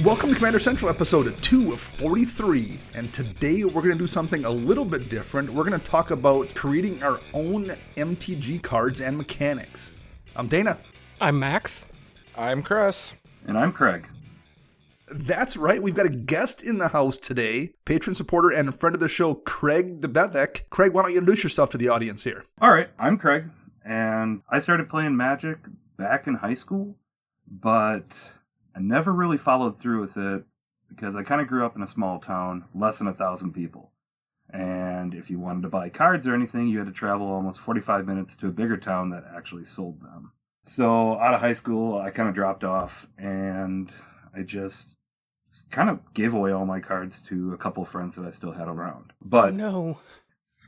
Welcome to Commander Central episode 2 of 43, and today we're going to do something a little bit different. We're going to talk about creating our own MTG cards and mechanics. I'm Dana. I'm Max. I'm Chris. And I'm Craig. That's right, we've got a guest in the house today, patron supporter and friend of the show, Craig Debevec. Craig, why don't you introduce yourself to the audience here? All right, I'm Craig, and I started playing Magic back in high school, but I never really followed through with it because I kind of grew up in a small town, less than 1,000 people. And if you wanted to buy cards or anything, you had to travel almost 45 minutes to a bigger town that actually sold them. So out of high school, I kind of dropped off, and I just kind of gave away all my cards to a couple of friends that I still had around. But no.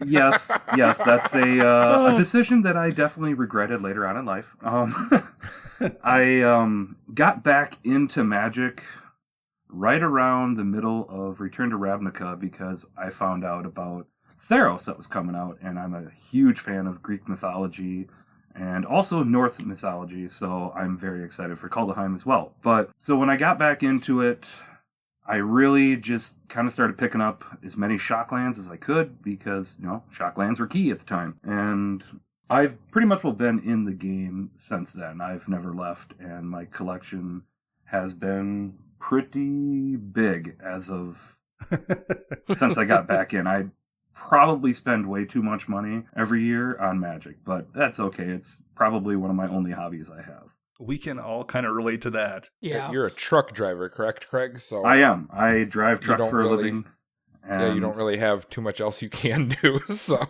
yes, that's a decision that I definitely regretted later on in life. I got back into Magic right around the middle of Return to Ravnica because I found out about Theros that was coming out, and I'm a huge fan of Greek mythology and also Norse mythology, so I'm very excited for Kaldheim as well. But so when I got back into it, I really just kind of started picking up as many shocklands as I could because, shocklands were key at the time. And I've pretty much been in the game since then. I've never left, and my collection has been pretty big as of since I got back in. I probably spend way too much money every year on Magic, but that's okay. It's probably one of my only hobbies I have. We can all kind of relate to that. Yeah. You're a truck driver, correct, Craig? So I am. I drive truck for a living. Yeah, you don't really have too much else you can do, so...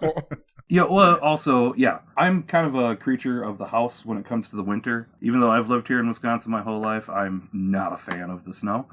Yeah, well, also, I'm kind of a creature of the house when it comes to the winter. Even though I've lived here in Wisconsin my whole life, I'm not a fan of the snow.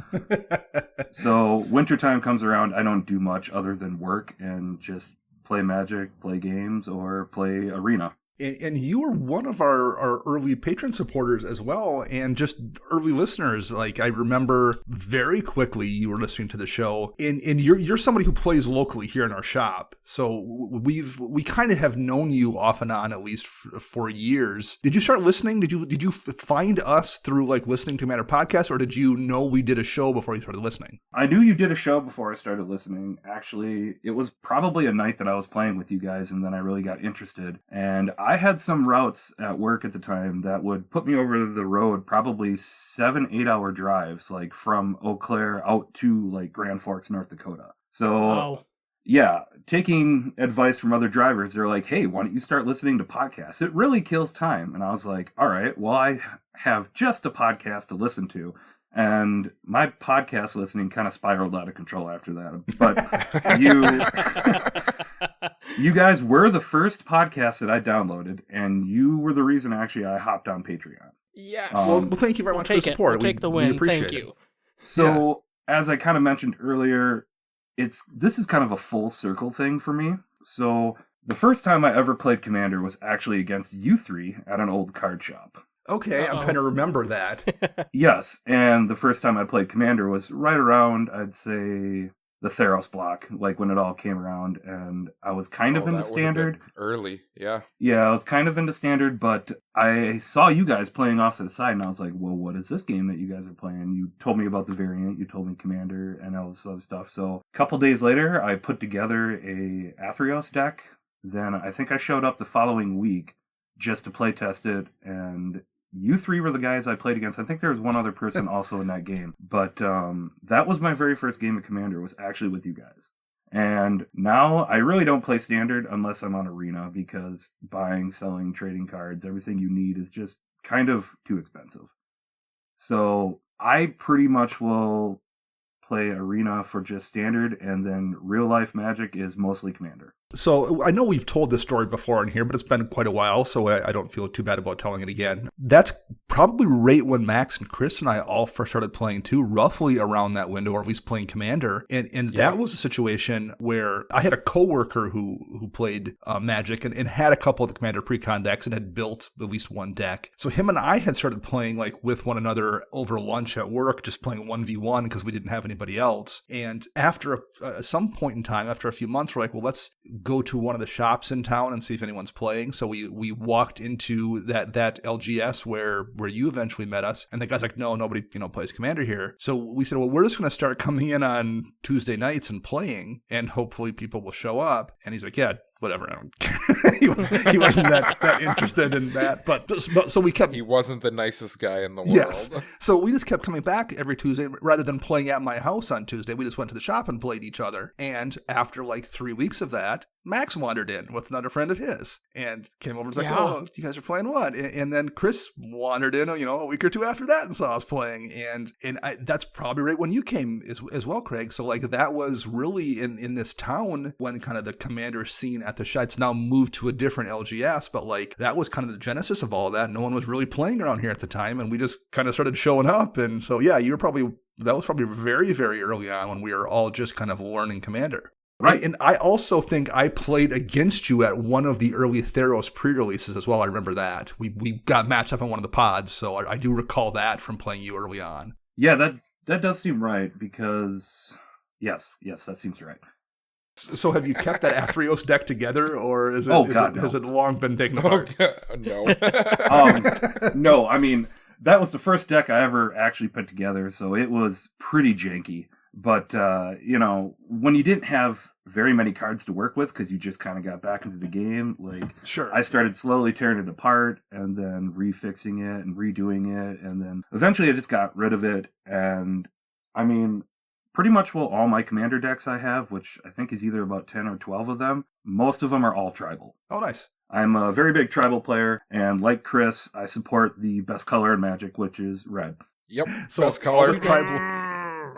So wintertime comes around, I don't do much other than work and just play Magic, play games, or play Arena. And you were one of our early patron supporters as well, and just early listeners. Like, I remember very quickly you were listening to the show, and you're somebody who plays locally here in our shop. So we kind of have known you off and on, at least for years. Did you start listening? Did you find us through like listening to Matter Podcast, or did you know we did a show before you started listening? I knew you did a show before I started listening. Actually, it was probably a night that I was playing with you guys, and then I really got interested. And I had some routes at work at the time that would put me over the road, probably 7-8 hour drives, like from Eau Claire out to like Grand Forks, North Dakota. So, taking advice from other drivers, they're like, hey, why don't you start listening to podcasts? It really kills time. And I was like, all right, well, I have just a podcast to listen to. And my podcast listening kind of spiraled out of control after that. But you guys were the first podcast that I downloaded, and you were the reason actually I hopped on Patreon. Yes. Well, thank you very much for the support. We'll take the win. Thank you. So, as I kind of mentioned earlier, this is kind of a full circle thing for me. So, the first time I ever played Commander was actually against you three at an old card shop. Okay, I'm trying to remember that. Yes, and the first time I played Commander was right around, I'd say, the Theros block, like when it all came around, and I was kind of into Standard. Early, yeah. Yeah, I was kind of into Standard, but I saw you guys playing off to the side, and I was like, well, what is this game that you guys are playing? You told me about the variant, you told me Commander, and all this other stuff. So a couple days later, I put together a Athreos deck. Then I think I showed up the following week just to play test it, and you three were the guys I played against. I think there was one other person also in that game. But that was my very first game of Commander, was actually with you guys. And now I really don't play Standard unless I'm on Arena, because buying, selling, trading cards, everything you need is just kind of too expensive. So I pretty much will play Arena for just Standard, and then real life Magic is mostly Commander. So I know we've told this story before in here, but it's been quite a while, so I don't feel too bad about telling it again. That's probably right when Max and Chris and I all first started playing too, roughly around that window, or at least playing Commander. And that was a situation where I had a coworker who played Magic and had a couple of the Commander pre-con decks and had built at least one deck. So him and I had started playing like with one another over lunch at work, just playing 1v1 because we didn't have anybody else. And after some point in time, after a few months, we're like, well, let's go to one of the shops in town and see if anyone's playing. So we walked into that LGS where you eventually met us, and the guy's like, no, nobody plays Commander here. So we said, well, we're just going to start coming in on Tuesday nights and playing, and hopefully people will show up. And he's like, yeah, whatever, I don't care. he wasn't that interested in that. But so we kept. He wasn't the nicest guy in the world. Yes. So we just kept coming back every Tuesday rather than playing at my house on Tuesday. We just went to the shop and played each other. And after like 3 weeks of that, Max wandered in with another friend of his and came over and was like, oh, you guys are playing what? And then Chris wandered in, a week or two after that and saw us playing. And that's probably right when you came as well, Craig. So like that was really in this town when kind of the Commander scene at the shop. It's now moved to a different LGS, but like that was kind of the genesis of all of that. No one was really playing around here at the time. And we just kind of started showing up. And so, yeah, that was probably very, very early on when we were all just kind of learning Commander. Right. And I also think I played against you at one of the early Theros pre-releases as well. I remember that. We got matched up on one of the pods, so I do recall that from playing you early on. Yeah, that does seem right because, yes, that seems right. So have you kept that Athreos deck together, or has it long been taken apart? No. No, I mean, that was the first deck I ever actually put together, so it was pretty janky. But, when you didn't have very many cards to work with because you just kind of got back into the game, like, sure, I started slowly tearing it apart and then refixing it and redoing it. And then eventually I just got rid of it. And, I mean, pretty much all my Commander decks I have, which I think is either about 10 or 12 of them, most of them are all tribal. Oh, nice. I'm a very big tribal player, and like Chris, I support the best color in Magic, which is red. Yep, so best color.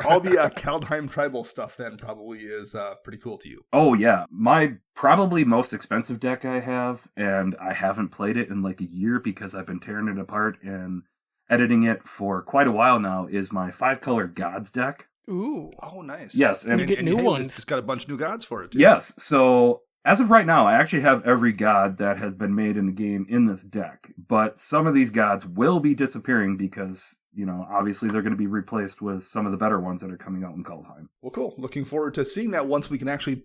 All the Kaldheim tribal stuff then probably is pretty cool to you. Oh, yeah. My probably most expensive deck I have, and I haven't played it in like a year because I've been tearing it apart and editing it for quite a while now, is my 5-color Gods deck. Ooh. Oh, nice. Yes. And you get new ones. It's got a bunch of new gods for it, too. Yes. So as of right now, I actually have every god that has been made in the game in this deck. But some of these gods will be disappearing because, obviously they're going to be replaced with some of the better ones that are coming out in Kaldheim. Well, cool. Looking forward to seeing that once we can actually,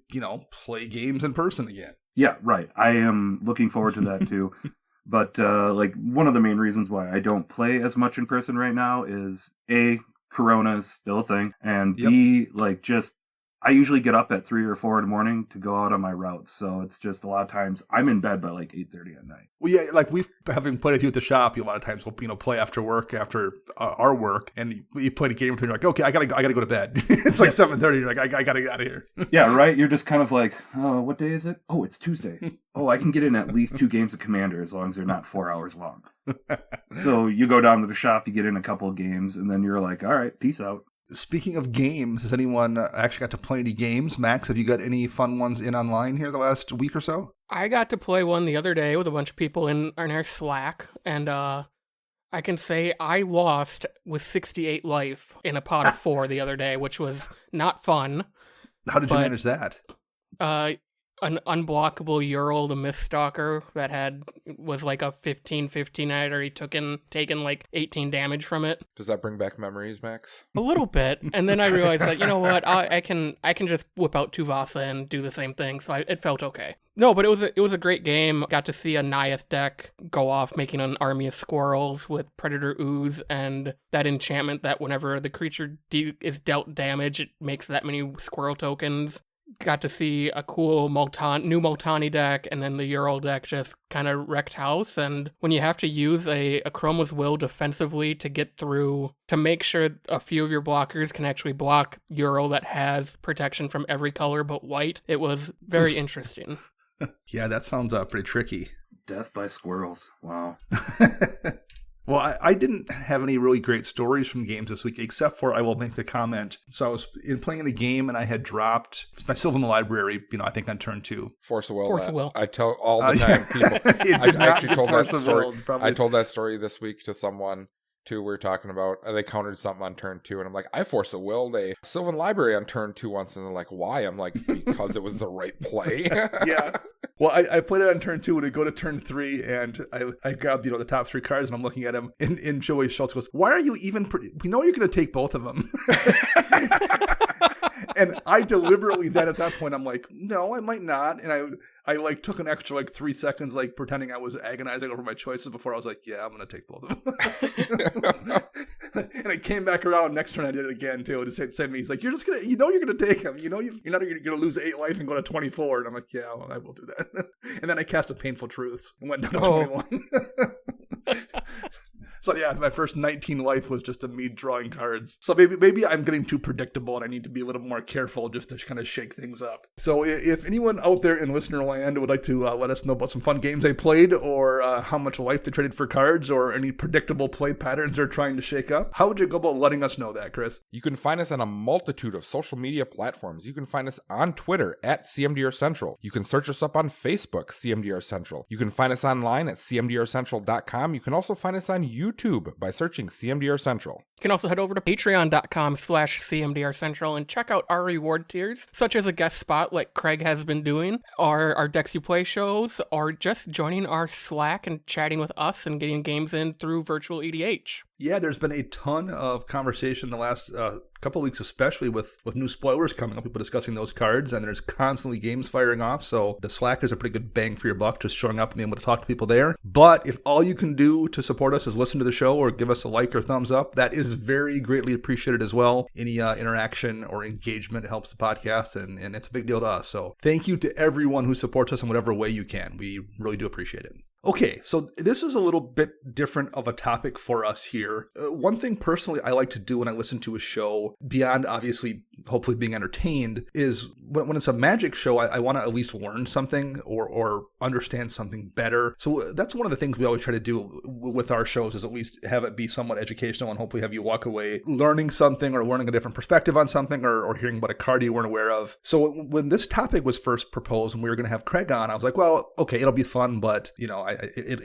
play games in person again. Yeah, right. I am looking forward to that too. But, one of the main reasons why I don't play as much in person right now is A, Corona is still a thing, and B, I usually get up at 3 or 4 in the morning to go out on my routes. So it's just a lot of times I'm in bed by 8:30 at night. Well, yeah, having played with you at the shop, a lot of times we'll play after work, after our work, and you play a game or two, and you're like, okay, I gotta go to bed. It's 7:30. You're like, I gotta get out of here. Yeah, right. You're just kind of like, oh, what day is it? Oh, it's Tuesday. Oh, I can get in at least 2 games of Commander as long as they're not 4 hours long. So you go down to the shop, you get in a couple of games, and then you're like, all right, peace out. Speaking of games, has anyone actually got to play any games? Max, have you got any fun ones in online here the last week or so? I got to play one the other day with a bunch of people in our Slack, and I can say I lost with 68 life in a pot of 4 the other day, which was not fun. How did you manage that? An unblockable Ural, the Miststalker, that was like a 15-15. I had already taken 18 damage from it. Does that bring back memories, Max? A little bit. And then I realized that, you know what, I can just whip out Tuvasa and do the same thing, so it felt okay. No, but it was a great game. Got to see a Naiath deck go off making an army of squirrels with Predator Ooze and that enchantment that whenever the creature is dealt damage, it makes that many squirrel tokens. Got to see a cool new Multani deck, and then the Ural deck just kind of wrecked house. And when you have to use a Chroma's Will defensively to get through, to make sure a few of your blockers can actually block Ural that has protection from every color but white, it was very interesting. Yeah, that sounds pretty tricky. Death by squirrels. Wow. Well, I didn't have any really great stories from games this week, except for I will make the comment. So I was playing in the game, and I had dropped my Sylvan Library, I think on turn 2. Force of Will. Force of Will. I tell all the time people. I actually told that story. I told that story this week to someone, too. We were talking about, they countered something on turn 2, and I'm like, I Force of Willed a Sylvan Library on turn 2 once, and they're like, why? I'm like, because it was the right play. Yeah. Well, I played it on turn 2, and I go to turn 3, and I grabbed, the top 3 cards, and I'm looking at them, and Joey Schultz goes, why are you even, we know you're going to take both of them. And I deliberately then at that point, I'm like, no, I might not. And I like took an extra like 3 seconds, like pretending I was agonizing over my choices before I was like, yeah, I'm going to take both of them. And I came back around next turn. I did it again too. To say to me, he's like, you're just going to, you're going to take him. You're not going to lose 8 life and go to 24. And I'm like, yeah, well, I will do that. And then I cast a Painful Truths and went down to 21. So yeah, my first 19 life was just a me drawing cards. So maybe I'm getting too predictable and I need to be a little more careful just to kind of shake things up. So if anyone out there in listener land would like to let us know about some fun games they played or how much life they traded for cards or any predictable play patterns they're trying to shake up, how would you go about letting us know that, Chris? You can find us on a multitude of social media platforms. You can find us on Twitter at CMDR Central. You can search us up on Facebook, CMDR Central. You can find us online at cmdrcentral.com. You can also find us on YouTube by searching CMDR Central. You can also head over to patreon.com/CMDR Central and check out our reward tiers, such as a guest spot like Craig has been doing, our Decks You Play shows, or just joining our Slack and chatting with us and getting games in through virtual EDH. Yeah, there's been a ton of conversation the last couple of weeks, especially with new spoilers coming up, people discussing those cards, and there's constantly games firing off, so the Slack is a pretty good bang for your buck, just showing up and being able to talk to people there. But if all you can do to support us is listen to the show or give us a like or thumbs up, that is very greatly appreciated as well. Any interaction or engagement helps the podcast, and it's a big deal to us. So thank you to everyone who supports us in whatever way you can. We really do appreciate it. Okay, so this is a little bit different of a topic for us here. One thing personally I like to do when I listen to a show, beyond obviously hopefully being entertained, is when it's a Magic show, I want to at least learn something or understand something better. So that's one of the things we always try to do with our shows, is at least have it be somewhat educational and hopefully have you walk away learning something or learning a different perspective on something or hearing about a card you weren't aware of. So when this topic was first proposed and we were going to have Craig on, I was like, well, okay, it'll be fun, but we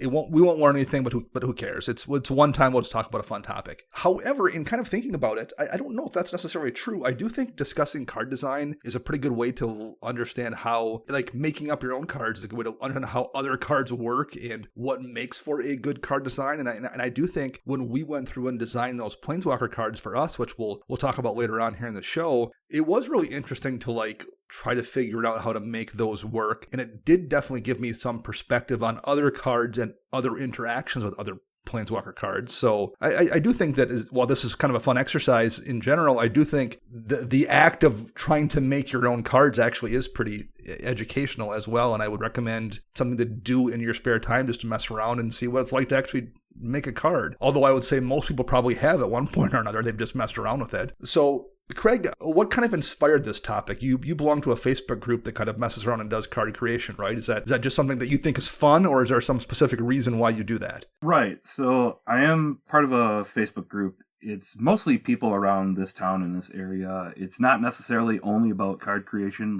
won't learn anything, but who cares? It's one time we'll just talk about a fun topic. However, in kind of thinking about it, I don't know if that's necessarily true. I do think discussing card design is a pretty good way to understand how, like, making up your own cards is a good way to understand how other cards work and what makes for a good card design. And I do think when we went through and designed those Planeswalker cards for us, which we'll talk about later on here in the show, it was really interesting to try to figure out how to make those work. And it did definitely give me some perspective on other cards and other interactions with other Planeswalker cards. So I do think that while this is kind of a fun exercise in general, I do think the act of trying to make your own cards actually is pretty educational as well. And I would recommend something to do in your spare time, just to mess around and see what it's like to actually make a card. Although I would say most people probably have at one point or another. They've just messed around with it. So Craig, what kind of inspired this topic? You belong to a Facebook group that kind of messes around and does card creation, right? Is that just something that you think is fun, or is there some specific reason why you do that? Right. So I am part of a Facebook group. It's mostly people around this town in this area. It's not necessarily only about card creation.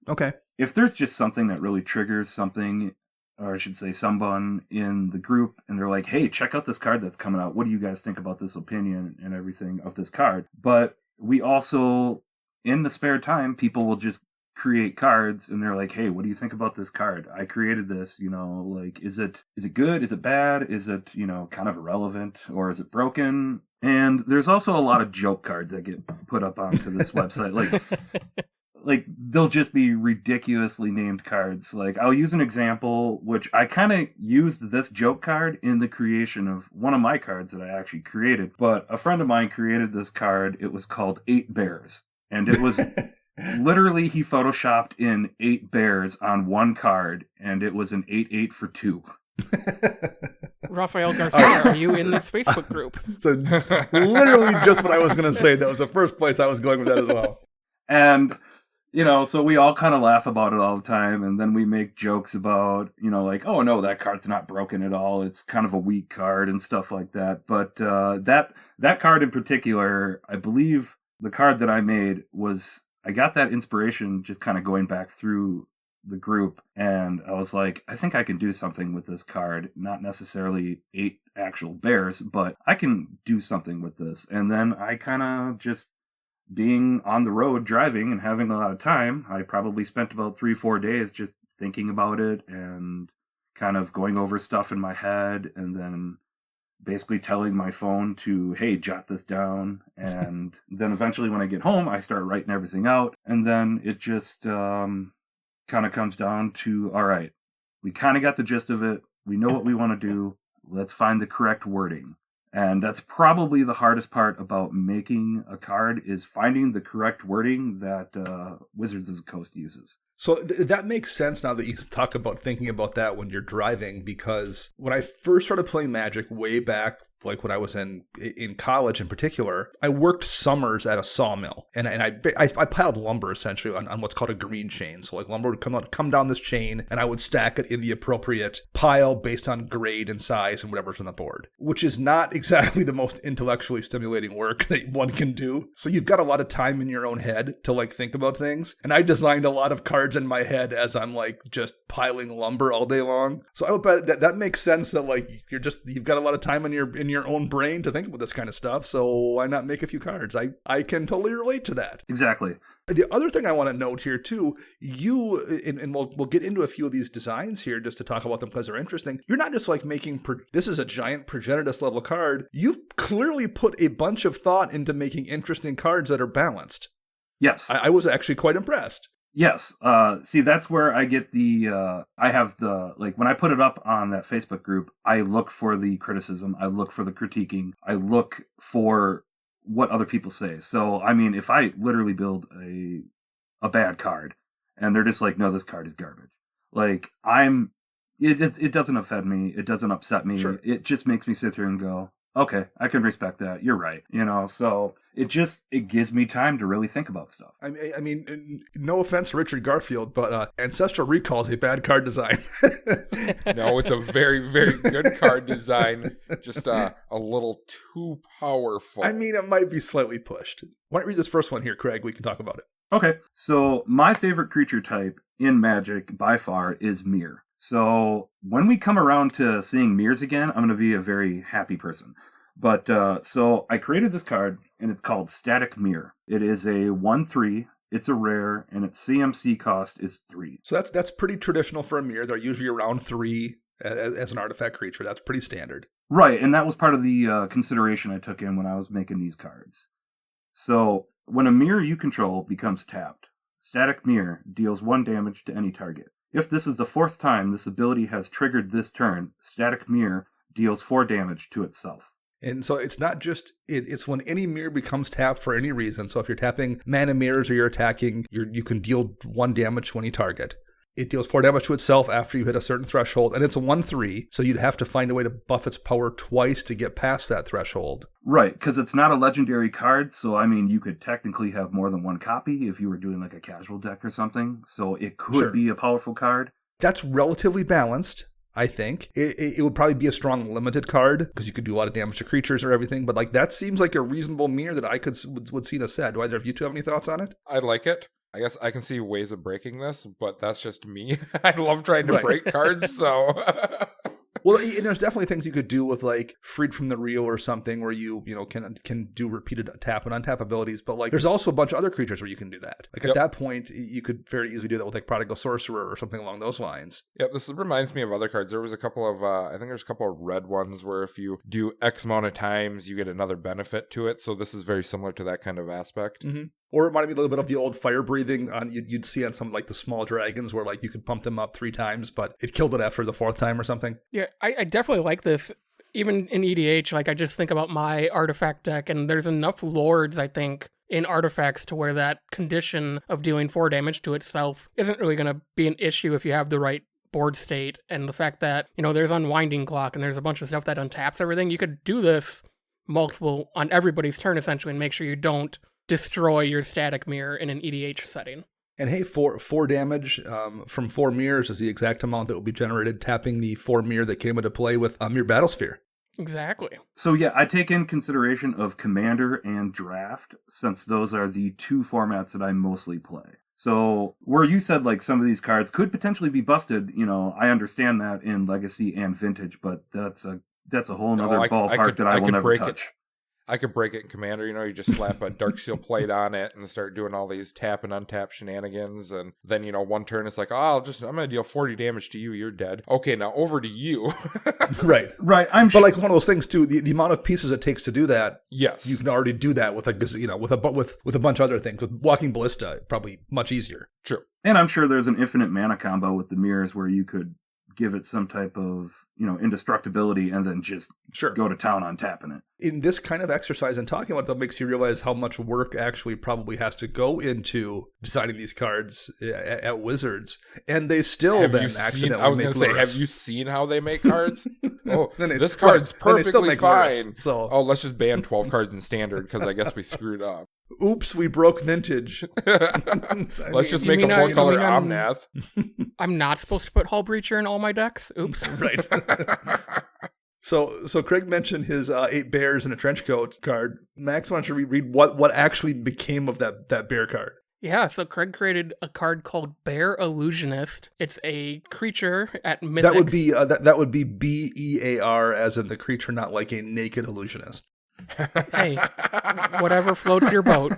Okay. If there's just something that really triggers something, or I should say someone in the group, and they're like, hey, check out this card that's coming out. What do you guys think about this opinion and everything of this card? But we also, in the spare time, people will just create cards, and they're like, hey, what do you think about this card? I created this, is it good? Is it bad? Is it, kind of irrelevant? Or is it broken? And there's also a lot of joke cards that get put up onto this website. They'll just be ridiculously named cards. I'll use an example, which I kind of used this joke card in the creation of one of my cards that I actually created. But a friend of mine created this card. It was called 8 Bears. And it was literally, he photoshopped in 8 bears on one card, and it was an 8/8 for 2. Rafael Garcia, are you in this Facebook group? So literally just what I was going to say. That was the first place I was going with that as well. And so we all kind of laugh about it all the time, and then we make jokes about, oh no, that card's not broken at all. It's kind of a weak card and stuff like that. But that card in particular, I believe the card that I made I got that inspiration just kind of going back through the group, and I was like, I think I can do something with this card. Not necessarily 8 actual bears, but I can do something with this. And then I kind of just, being on the road driving and having a lot of time, I probably spent about 3-4 days just thinking about it and kind of going over stuff in my head, and then basically telling my phone to, hey, jot this down. And then eventually when I get home, I start writing everything out. And then it just kind of comes down to, all right, we kind of got the gist of it. We know what we want to do. Let's find the correct wording. And that's probably the hardest part about making a card, is finding the correct wording that Wizards of the Coast uses. So that makes sense now that you talk about thinking about that when you're driving, because when I first started playing Magic way back, like when I was in college in particular, I worked summers at a sawmill, and I piled lumber essentially on what's called a green chain. So like lumber would come down this chain, and I would stack it in the appropriate pile based on grade and size and whatever's on the board, which is not exactly the most intellectually stimulating work that one can do. So you've got a lot of time in your own head to like think about things, and I designed a lot of cards in my head as I'm like just piling lumber all day long. So I bet that makes sense that like you've got a lot of time in your own brain to think about this kind of stuff. So why not make a few cards? I can totally relate to that. Exactly. The other thing I want to note here too, and we'll get into a few of these designs here just to talk about them because they're interesting. You're not just like this is a giant Progenitus level card. You've clearly put a bunch of thought into making interesting cards that are balanced. Yes. I was actually quite impressed. Yes. See, that's where I get I have when I put it up on that Facebook group, I look for the criticism. I look for the critiquing. I look for what other people say. So, I mean, if I literally build a bad card and they're just like, no, this card is garbage. Like, it doesn't offend me. It doesn't upset me. Sure. It just makes me sit here and go, okay, I can respect that. You're right. So it gives me time to really think about stuff. I mean, no offense to Richard Garfield, but Ancestral Recall is a bad card design. No, it's a very, very good card design. Just a little too powerful. I mean, it might be slightly pushed. Why don't you read this first one here, Craig? We can talk about it. Okay. So my favorite creature type in Magic by far is Mirror. So when we come around to seeing mirrors again, I'm going to be a very happy person. But so I created this card, and it's called Static Mirror. It is a 1/3. It's a rare, and its CMC cost is 3. So that's pretty traditional for a mirror. They're usually around 3 as an artifact creature. That's pretty standard. Right, and that was part of the consideration I took in when I was making these cards. So when a mirror you control becomes tapped, Static Mirror deals 1 damage to any target. If this is the 4th time this ability has triggered this turn, Static Mirror deals 4 damage to itself. And so it's not just, it's when any mirror becomes tapped for any reason. So if you're tapping mana mirrors or you're attacking, you can deal 1 damage to any target. It deals 4 damage to itself after you hit a certain threshold, and it's a 1/3, so you'd have to find a way to buff its power twice to get past that threshold. Right, because it's not a legendary card, so I mean, you could technically have more than 1 copy if you were doing like a casual deck or something, so it could be a powerful card. That's relatively balanced, I think. It would probably be a strong limited card, because you could do a lot of damage to creatures or everything, but like that seems like a reasonable mirror that I would see in a set. Do either of you two have any thoughts on it? I like it. I guess I can see ways of breaking this, but that's just me. I love trying to break cards, so... Well, and there's definitely things you could do with like Freed from the Real or something where you can do repeated tap and untap abilities, but like there's also a bunch of other creatures where you can do that. Like at that point, you could very easily do that with like Prodigal Sorcerer or something along those lines. Yep, this reminds me of other cards. There was a couple of, I think there's a couple of red ones where if you do X amount of times, you get another benefit to it. So this is very similar to that kind of aspect. Mm-hmm. Or it reminded me a little bit of the old fire breathing you'd see on some like the small dragons where like you could pump them up 3 times, but it killed it after the 4th time or something. Yeah, I definitely like this. Even in EDH, like I just think about my artifact deck, and there's enough lords, I think, in artifacts to where that condition of dealing 4 damage to itself isn't really going to be an issue if you have the right board state. And the fact that, there's Unwinding Clock and there's a bunch of stuff that untaps everything, you could do this multiple on everybody's turn essentially and make sure you don't destroy your Static Mirror in an EDH setting. And hey, 4 damage from 4 mirrors is the exact amount that will be generated tapping the 4 mirror that came into play with Mirror Battlesphere. Exactly. So yeah, I take in consideration of Commander and Draft, since those are the 2 formats that I mostly play. So where you said like some of these cards could potentially be busted, I understand that in Legacy and Vintage, but that's a whole nother ballpark that I will never touch. I could break it in Commander. You just slap a Darksteel plate on it and start doing all these tap and untap shenanigans. And then, one turn it's like, I'm going to deal 40 damage to you. You're dead. Okay, now over to you. Right. I'm sure. But like one of those things too, the amount of pieces it takes to do that. Yes. You can already do that with with a bunch of other things. With Walking Ballista, probably much easier. True. And I'm sure there's an infinite mana combo with the mirrors where you could give it some type of, indestructibility and then just go to town on tapping it. In this kind of exercise and talking about it, that makes you realize how much work actually probably has to go into designing these cards at Wizards. And they still accidentally make lures. Have you seen how they make cards? This card's card's perfectly fine. Lures, so. Let's just ban 12 cards in Standard because I guess we screwed up. Oops, we broke Vintage. Let's just make a 4-color Omnath. I'm not supposed to put Hull Breacher in all my decks? Oops. Right. So Craig mentioned his 8 bears and a trench coat card. Max, why don't you read what actually became of that bear card? Yeah, so Craig created a card called Bear Illusionist. It's a creature at Mythic. That would be BEAR, as in the creature, not like a naked illusionist. Hey, whatever floats your boat.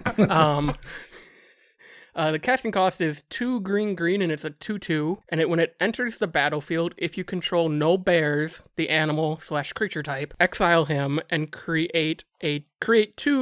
The casting cost is 2 green, and it's a 2/2. And when it enters the battlefield, if you control no bears, the animal/creature type, exile him and create 2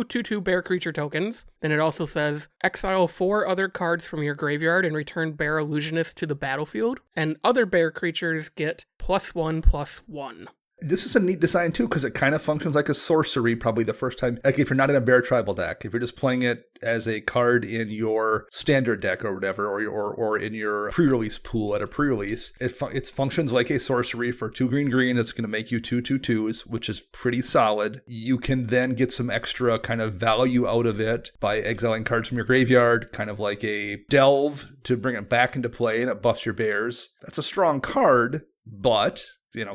2/2 bear creature tokens. Then it also says exile 4 other cards from your graveyard and return Bear Illusionist to the battlefield. And other bear creatures get +1/+1. This is a neat design, too, because it kind of functions like a sorcery probably the first time. Like if you're not in a bear tribal deck, if you're just playing it as a card in your standard deck or whatever, or in your pre-release pool at a pre-release, it functions like a sorcery for 2 green. That's going to make you 2/2/2s, which is pretty solid. You can then get some extra kind of value out of it by exiling cards from your graveyard, kind of like a delve to bring it back into play, and it buffs your bears. That's a strong card, but...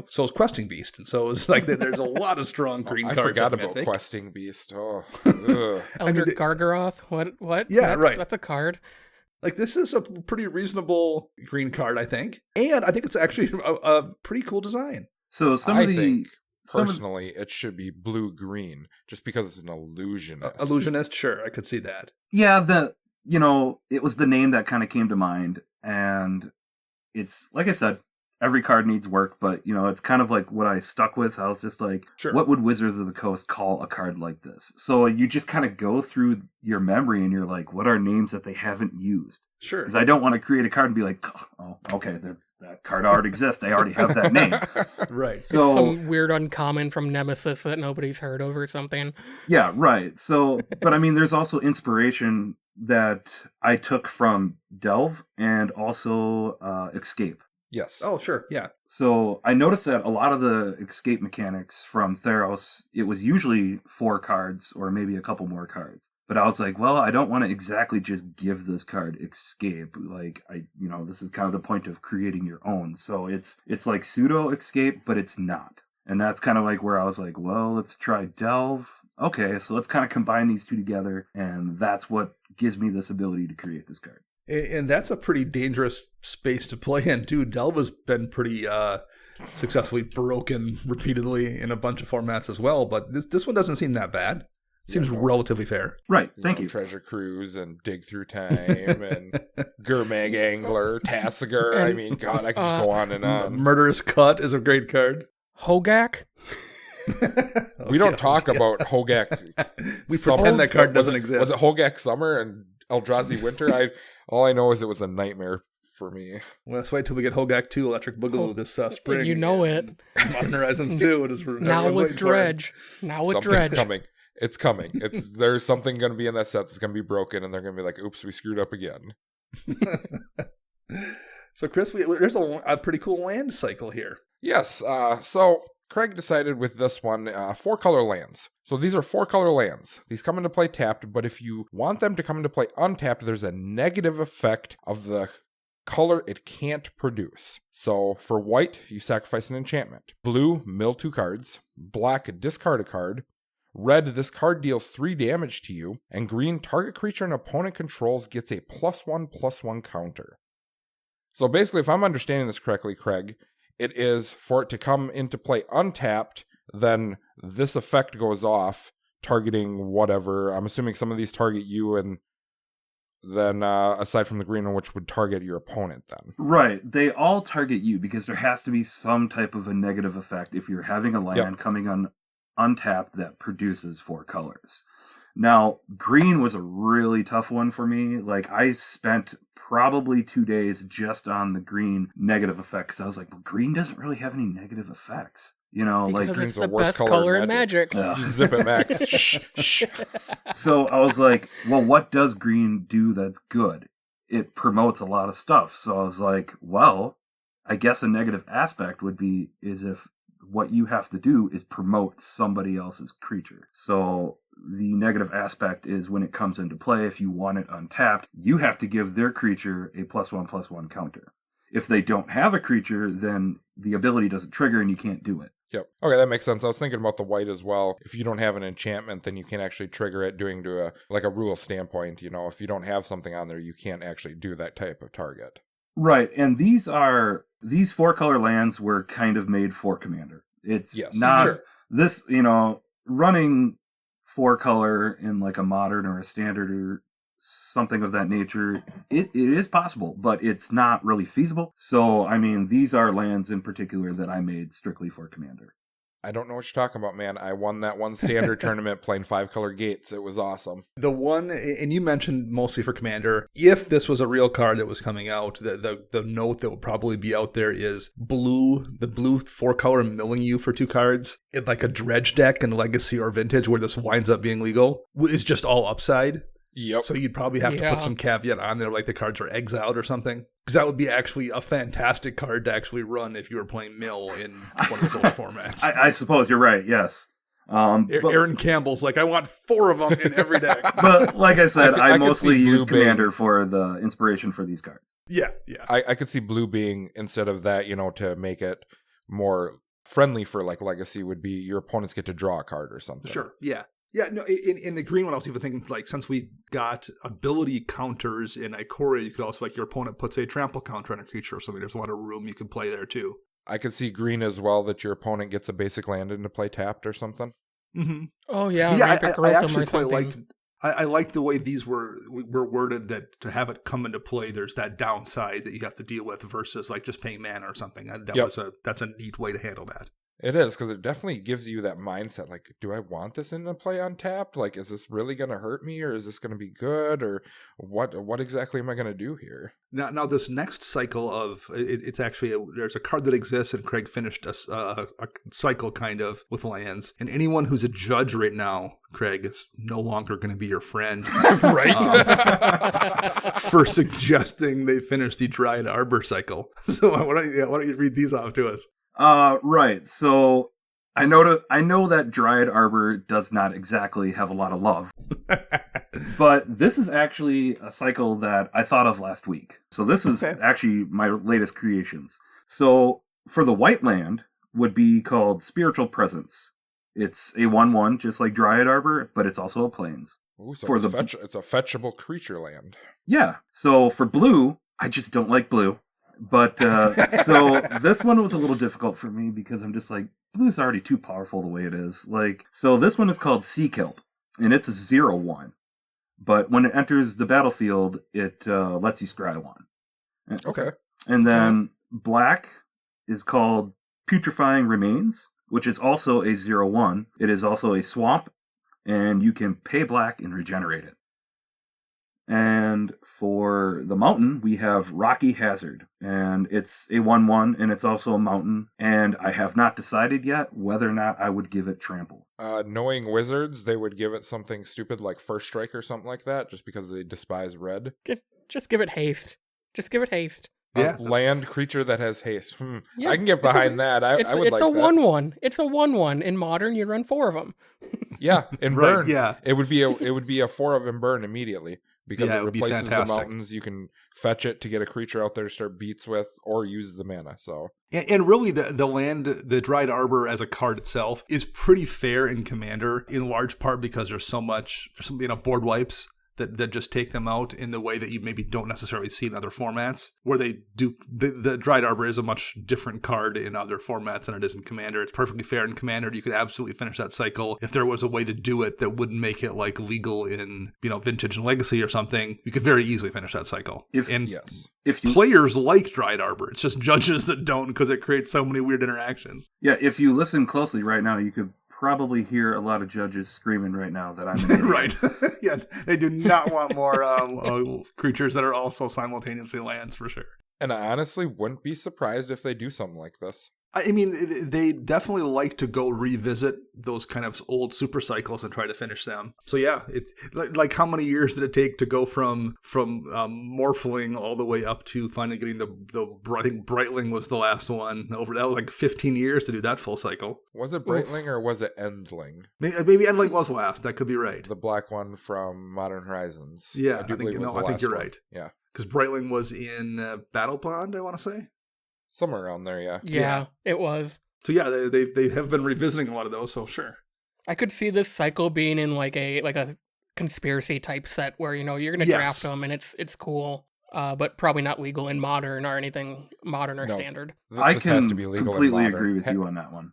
so is Questing Beast. And so it's like there's a lot of strong green cards. I forgot about Mythic. Questing Beast. Elder Gargaroth? What? Yeah, right. That's a card. Like, this is a pretty reasonable green card, I think. And I think it's actually a pretty cool design. So personally, it should be blue-green, just because it's an illusionist. Illusionist, sure, I could see that. Yeah, it was the name that kind of came to mind. And it's, like I said, every card needs work, but, it's kind of like what I stuck with. I was just like, What would Wizards of the Coast call a card like this? So you just kind of go through your memory and you're like, what are names that they haven't used? Sure. Because I don't want to create a card and be like, oh, okay, that card already exists. I already have that name. Right. So it's some weird uncommon from Nemesis that nobody's heard of or something. Yeah, right. So, but I mean, there's also inspiration that I took from Delve and also Escape. Yes. Oh, sure. Yeah. So I noticed that a lot of the escape mechanics from Theros, it was usually 4 cards or maybe a couple more cards. But I was like, well, I don't want to exactly just give this card escape. Like, this is kind of the point of creating your own. So it's like pseudo escape, but it's not. And that's kind of like where I was like, well, let's try Delve. Okay, so let's kind of combine these two together. And that's what gives me this ability to create this card. And that's a pretty dangerous space to play in, too. Delve has been pretty successfully broken repeatedly in a bunch of formats as well, but this one doesn't seem that bad. Seems relatively fair. Right, thank you. Treasure Cruise and Dig Through Time and Gurmag Angler, Tassiger. I mean, God, I could just go on and on. Murderous Cut is a great card. Hogak? We don't talk about Hogak. We pretend that card doesn't exist. Was it Hogak Summer and Eldrazi Winter? All I know is it was a nightmare for me. Well, let's wait till we get Hogak 2 Electric Boogaloo this spring. You know it. Modern Horizons 2. Now with Dredge. Something's coming. It's coming. There's something going to be in that set that's going to be broken, and they're going to be like, oops, we screwed up again. So, Chris, there's a pretty cool land cycle here. Yes. So, Craig decided with this one, 4-color lands. So these are 4-color lands. These come into play tapped, but if you want them to come into play untapped, there's a negative effect of the color it can't produce. So for white, you sacrifice an enchantment. Blue, mill 2 cards. Black, discard a card. Red, this card deals 3 damage to you. And green, target creature an opponent controls gets a +1/+1 counter. So basically, if I'm understanding this correctly, Craig, it is for it to come into play untapped, then this effect goes off targeting whatever. I'm assuming some of these target you, and then aside from the green one, which would target your opponent then. Right. They all target you because there has to be some type of a negative effect if you're having a land coming on untapped that produces 4 colors. Now, green was a really tough one for me. Like, I spent probably 2 days just on the green negative effects. I was like, well, green doesn't really have any negative effects. You know, because like green's the best color in Magic. Zip it, Max. Shh. So I was like, well, what does green do that's good? It promotes a lot of stuff. So I was like, well, I guess a negative aspect is if what you have to do is promote somebody else's creature. So the negative aspect is when it comes into play, if you want it untapped, you have to give their creature a +1/+1 counter. If they don't have a creature, then the ability doesn't trigger and you can't do it. Yep. Okay, that makes sense. I was thinking about the white as well. If you don't have an enchantment, then you can actually trigger it doing to a rule standpoint. You know, if you don't have something on there, you can't actually do that type of target. Right, and these 4-color lands were kind of made for Commander. It's not this, you know, running 4-color in like a modern or a standard or something of that nature. It is possible, but it's not really feasible. So, I mean, these are lands in particular that I made strictly for Commander. I don't know what you're talking about, man. I won that one standard tournament playing 5-color gates. It was awesome. The one, and you mentioned mostly for Commander, if this was a real card that was coming out, the note that would probably be out there is the blue 4-color milling you for 2 cards in like a dredge deck in Legacy or Vintage where this winds up being legal is just all upside. Yep. So you'd probably have to put some caveat on there, like the cards are exiled or something. Because that would be actually a fantastic card to actually run if you were playing mill in one of those formats. I suppose you're right, yes. Aaron Campbell's like, I want 4 of them in every deck. But like I said, I mostly use Commander for the inspiration for these cards. Yeah. I could see blue being, instead of that, you know, to make it more friendly for like Legacy, would be your opponents get to draw a card or something. Sure, yeah. Yeah, no, in the green one, I was even thinking, like, since we got ability counters in Ikoria, you could also, like, your opponent puts a trample counter on a creature or something. There's a lot of room you could play there, too. I could see green as well, that your opponent gets a basic land into play tapped or something. Mm-hmm. Oh, yeah. I actually quite liked I liked the way these were worded, that to have it come into play, there's that downside that you have to deal with versus, like, just paying mana or something. That's a neat way to handle that. It is, because it definitely gives you that mindset, like, do I want this into play untapped? Like, is this really going to hurt me, or is this going to be good, or what exactly am I going to do here? Now this next cycle of, it's actually, there's a card that exists, and Craig finished a cycle, kind of, with lands, and anyone who's a judge right now, Craig, is no longer going to be your friend. Right? For suggesting they finished the Dryad Arbor cycle. So why don't you read these off to us? Right. So I know that Dryad Arbor does not exactly have a lot of love, but this is actually a cycle that I thought of last week. So this is actually my latest creations. So for the white land would be called Spiritual Presence. It's a 1/1, just like Dryad Arbor, but it's also a plains. Ooh, so it's a fetchable creature land. Yeah. So for blue, I just don't like blue. But, so this one was a little difficult for me because I'm just like, blue's already too powerful the way it is. Like, so this one is called Sea Kelp, and it's a 0/1. But when it enters the battlefield, it lets you scry 1. Okay. And then black is called Putrefying Remains, which is also a 0/1. It is also a swamp, and you can pay black and regenerate it. And for the mountain, we have Rocky Hazard, and it's a 1/1, and it's also a mountain, and I have not decided yet whether or not I would give it trample. Knowing Wizards, they would give it something stupid like First Strike or something like that, just because they despise red. Just give it haste. Just give it haste. Yeah, land creature that has haste. Yeah, I can get behind that. I would like that. It's a 1/1. It's a 1/1. In Modern, you run 4 of them. Yeah, in burn. Right, yeah. It would be a 4 of in burn immediately. Because it replaces the mountains, you can fetch it to get a creature out there to start beats with, or use the mana. So, and really, the land, the Dryad Arbor as a card itself is pretty fair in Commander, in large part because there's so many board wipes that just take them out in the way that you maybe don't necessarily see in other formats, where they do. The Dried Arbor is a much different card in other formats than it is in Commander. It's perfectly fair in Commander. You could absolutely finish that cycle. If there was a way to do it that wouldn't make it like legal in, Vintage and Legacy or something, you could very easily finish that cycle. If players like Dried Arbor, it's just judges that don't, because it creates so many weird interactions. Yeah, if you listen closely right now, you could probably hear a lot of judges screaming right now that I'm an idiot. Right. Yeah, they do not want more creatures that are also simultaneously lands, for sure. And I honestly wouldn't be surprised if they do something like this. I mean, they definitely like to go revisit those kind of old super cycles and try to finish them. So yeah, it's like how many years did it take to go from Morphling all the way up to finally getting I think Brightling was the last one. That was like 15 years to do that full cycle. Was it Brightling or was it Endling? Maybe Endling was last. That could be right. The black one from Modern Horizons. Yeah, I think you're right. Yeah, because Brightling was in Battle Bond, I want to say. Somewhere around there, yeah. Yeah, it was. So yeah, they have been revisiting a lot of those, so sure. I could see this cycle being in like a conspiracy type set where, you're going to draft them and it's cool, but probably not legal in Modern or anything Modern or Standard. I can completely agree with you on that one.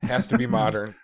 Has to be Modern.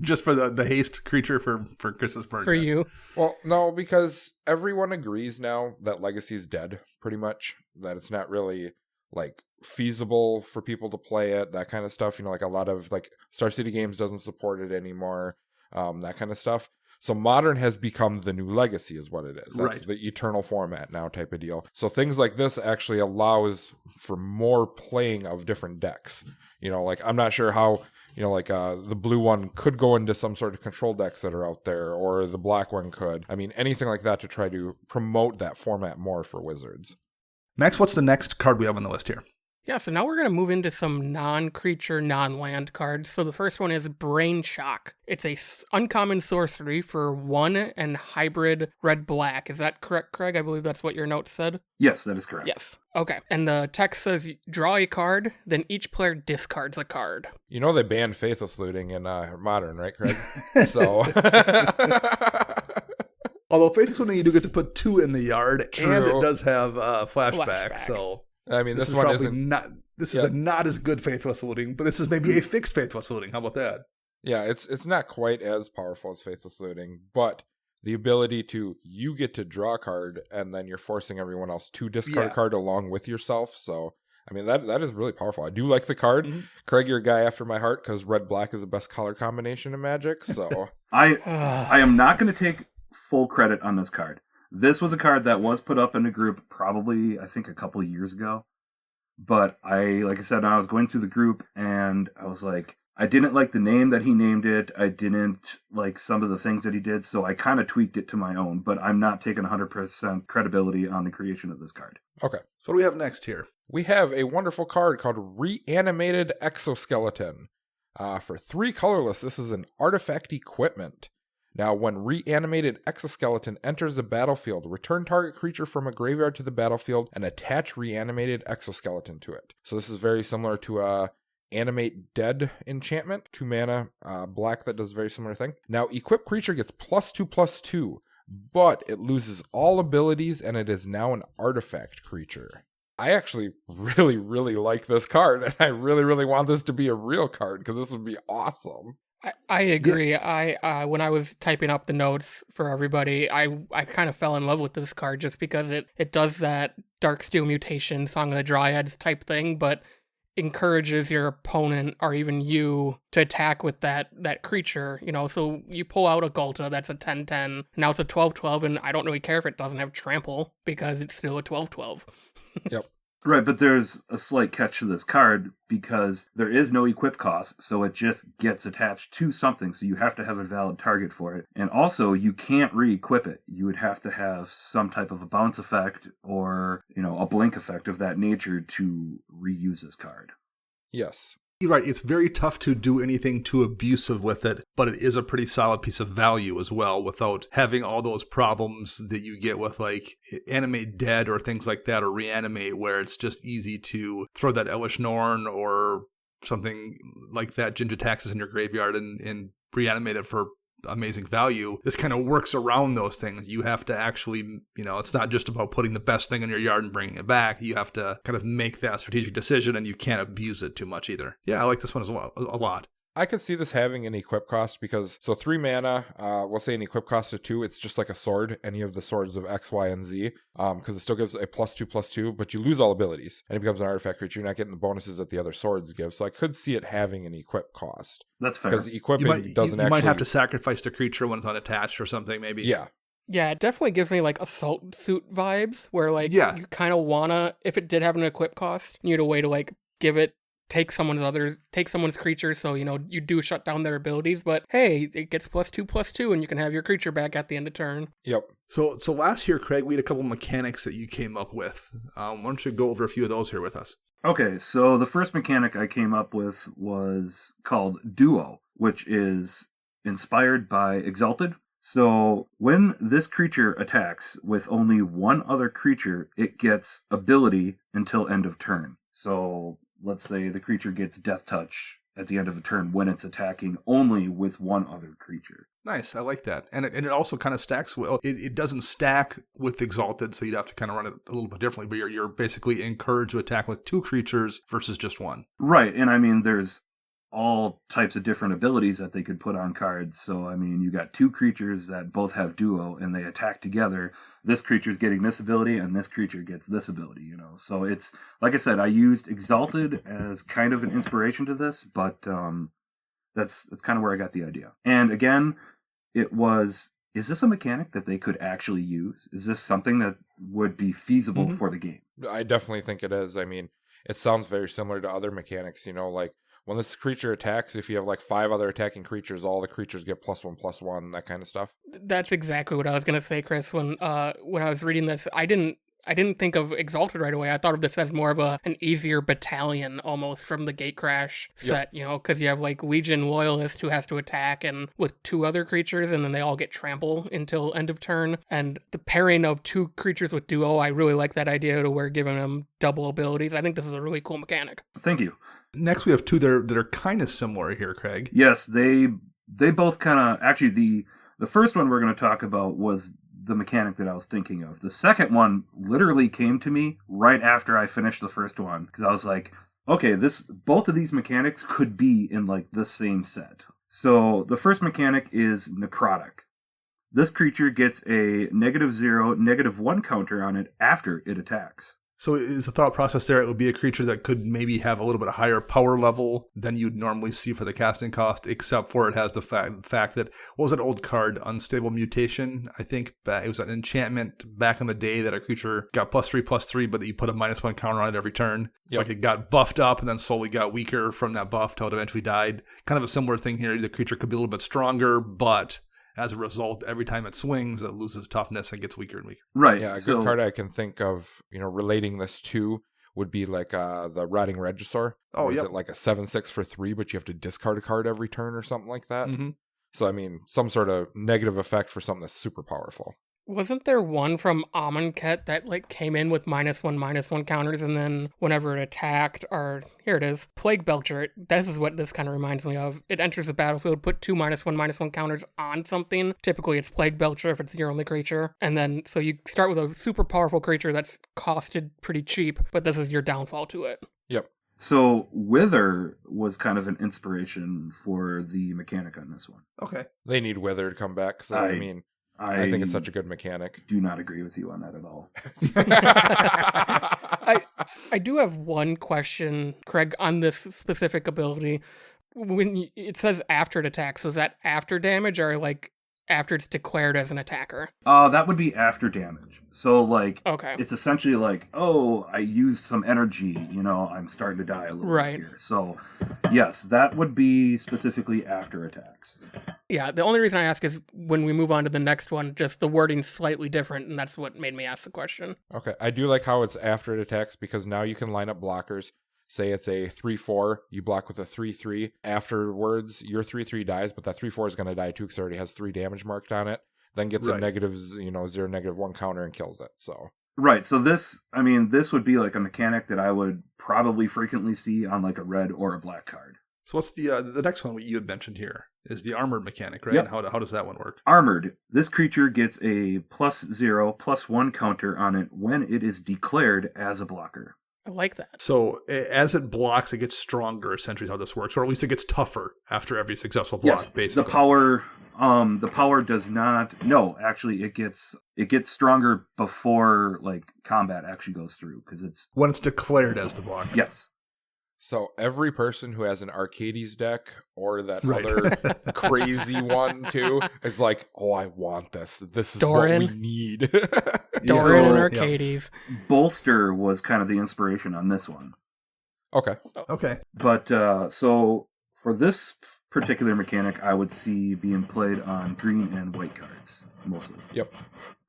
Just for the haste creature for Chris's birthday. For you. Well, no, because everyone agrees now that Legacy's dead, pretty much. That it's not really, like, feasible for people to play it, that kind of stuff. Like a lot of like Star City Games doesn't support it anymore, that kind of stuff. So Modern has become the new Legacy is what it is. That's the eternal format now type of deal. So things like this actually allows for more playing of different decks. Like I'm not sure how, the blue one could go into some sort of control decks that are out there, or the black one could. I mean, anything like that to try to promote that format more for Wizards. Max, what's the next card we have on the list here? Yeah, so now we're going to move into some non-creature, non-land cards. So the first one is Brain Shock. It's a uncommon sorcery for 1 and hybrid red-black. Is that correct, Craig? I believe that's what your note said. Yes, that is correct. Yes. Okay. And the text says, draw a card, then each player discards a card. They banned Faithless Looting in Modern, right, Craig? So... Although Faithless Looting, you do get to put 2 in the yard, True. And it does have flashback. So... I mean, this is one probably isn't not. This is a not as good Faithless Looting, but this is maybe a fixed Faithless Looting. How about that? Yeah, it's not quite as powerful as Faithless Looting, but the ability you get to draw a card, and then you're forcing everyone else to discard a card along with yourself. So, I mean, that is really powerful. I do like the card. Mm-hmm. Craig, you're a guy after my heart because red-black is the best color combination in Magic. So I am not going to take full credit on this card. This was a card that was put up in a group probably, I think, a couple of years ago. But like I said, I was going through the group and I was like, I didn't like the name that he named it. I didn't like some of the things that he did. So I kind of tweaked it to my own, but I'm not taking 100% credibility on the creation of this card. Okay. So what do we have next here? We have a wonderful card called Reanimated Exoskeleton. For 3 colorless, this is an artifact equipment. Now, when Reanimated Exoskeleton enters the battlefield, return target creature from a graveyard to the battlefield and attach Reanimated Exoskeleton to it. So this is very similar to Animate Dead enchantment, 2 mana, black that does a very similar thing. Now, equipped creature gets +2/+2, but it loses all abilities and it is now an artifact creature. I actually really, really like this card, and I really, really want this to be a real card because this would be awesome. I agree. I when I was typing up the notes for everybody, I kind of fell in love with this card just because it does that Darksteel Mutation, Song of the Dryads type thing, but encourages your opponent or even you to attack with that creature, so you pull out a Ghalta that's a 10/10, now it's a 12/12, and I don't really care if it doesn't have trample because it's still a 12/12. Yep. Right, but there's a slight catch to this card because there is no equip cost, so it just gets attached to something, so you have to have a valid target for it. And also, you can't re-equip it. You would have to have some type of a bounce effect or, a blink effect of that nature to reuse this card. Yes. You're right, it's very tough to do anything too abusive with it, but it is a pretty solid piece of value as well without having all those problems that you get with like Animate Dead or things like that, or Reanimate, where it's just easy to throw that Elish Norn or something like that, Jin-Gitaxias in your graveyard and reanimate it for amazing value. This kind of works around those things. You have to actually, it's not just about putting the best thing in your yard and bringing it back. You have to kind of make that strategic decision, and you can't abuse it too much either. Yeah, I like this one as well, a lot. I could see this having an equip cost because, 3 mana, we'll say an equip cost of 2, it's just like a sword, any of the swords of X, Y, and Z, because it still gives a +2/+2, but you lose all abilities, and it becomes an artifact creature. You're not getting the bonuses that the other swords give, so I could see it having an equip cost. That's fair. Because equipping doesn't actually... You might have to sacrifice the creature when it's unattached or something, maybe. Yeah. Yeah, it definitely gives me like assault suit vibes, where like you kind of wanna, if it did have an equip cost, you need a way to like give it, take someone's creature, so you do shut down their abilities, but hey, it gets +2/+2, and you can have your creature back at the end of turn. Yep. So last year, Craig, we had a couple mechanics that you came up with. Why don't you go over a few of those here with us? Okay, so the first mechanic I came up with was called Duo, which is inspired by Exalted. So when this creature attacks with only one other creature, it gets ability until end of turn. So let's say the creature gets Death Touch at the end of a turn when it's attacking only with one other creature. Nice, I like that. And it also kind of stacks well. It doesn't stack with Exalted, so you'd have to kind of run it a little bit differently, but you're basically encouraged to attack with 2 creatures versus just 1. Right, and I mean, there's all types of different abilities that they could put on cards. So, I mean, you got 2 creatures that both have Duo, and they attack together. This creature's getting this ability, and this creature gets this ability, So it's, like I said, I used Exalted as kind of an inspiration to this, but that's kind of where I got the idea. And again, is this a mechanic that they could actually use? Is this something that would be feasible for the game? I definitely think it is. I mean, it sounds very similar to other mechanics, like when this creature attacks, if you have like 5 other attacking creatures, all the creatures get +1/+1, that kind of stuff. That's exactly what I was going to say, Chris. When I was reading this, I didn't think of Exalted right away. I thought of this as more of an easier battalion almost from the Gatecrash set, because you have like Legion Loyalist who has to attack and with 2 other creatures, and then they all get trample until end of turn. And the pairing of 2 creatures with Duo, I really like that idea to where giving them double abilities. I think this is a really cool mechanic. Thank you. Next, we have 2 that are kind of similar here, Craig. Yes, they both kind of, actually the first one we're going to talk about was the mechanic that I was thinking of. The second one literally came to me right after I finished the first one, because I was like, okay, both of these mechanics could be in like the same set. So the first mechanic is Necrotic. This creature gets a -0, -1 counter on it after it attacks. So is the thought process there, it would be a creature that could maybe have a little bit higher power level than you'd normally see for the casting cost, except for it has the fact that, what was that old card, Unstable Mutation? I think it was an enchantment back in the day that a creature got +3/+3, but that you put a -1 counter on it every turn. It's like it got buffed up and then slowly got weaker from that buff till it eventually died. Kind of a similar thing here. The creature could be a little bit stronger, but as a result, every time it swings, it loses toughness and gets weaker and weaker. Right. Yeah, a good card I can think of, relating this to would be like the Rotting Regisaur. Oh, yeah. Is it like a 7/6 for 3, but you have to discard a card every turn or something like that? Mm-hmm. So, I mean, some sort of negative effect for something that's super powerful. Wasn't there one from Amonkhet that like came in with -1/-1 counters, and then whenever it attacked, or here it is, Plague Belcher, this is what this kind of reminds me of. It enters the battlefield, put 2 -1/-1 counters on something. Typically it's Plague Belcher if it's your only creature. And then, so you start with a super powerful creature that's costed pretty cheap, but this is your downfall to it. Yep. So Wither was kind of an inspiration for the mechanic on this one. Okay. They need Wither to come back, so I think it's such a good mechanic. Do not agree with you on that at all. I do have one question, Craig, on this specific ability. When it says after it attacks, so is that after damage or like after it's declared as an attacker? That would be after damage. So like, okay, it's essentially like, oh, I used some energy, I'm starting to die a little bit here. So yes, that would be specifically after attacks. Yeah, the only reason I ask is when we move on to the next one, just the wording's slightly different, and that's what made me ask the question. Okay, I do like how it's after it attacks, because now you can line up blockers. Say it's a 3/4, you block with a 3/3. Afterwards, your 3/3 dies, but that 3/4 is going to die too because it already has 3 damage marked on it. Then gets a -0, -1 counter and kills it. So right. So this would be like a mechanic that I would probably frequently see on like a red or a black card. So what's the next one you had mentioned here is the armored mechanic, right? Yep. How does that one work? Armored. This creature gets a +0/+1 counter on it when it is declared as a blocker. I like that. So as it blocks, it gets stronger, essentially is how this works, or at least it gets tougher after every successful block, Yes, basically. the power does not. No, actually, it gets stronger before like combat actually goes through because it's when it's declared as the blocker. Yes. So every person who has an Arcades deck or that Right. other crazy one too is like, oh, I want this. This is Doran. what we need. Doran and Yeah. Arcades. Bolster was kind of the inspiration on this one. Okay. Okay. But so for this particular mechanic, I would see being played on green and white cards mostly. Yep.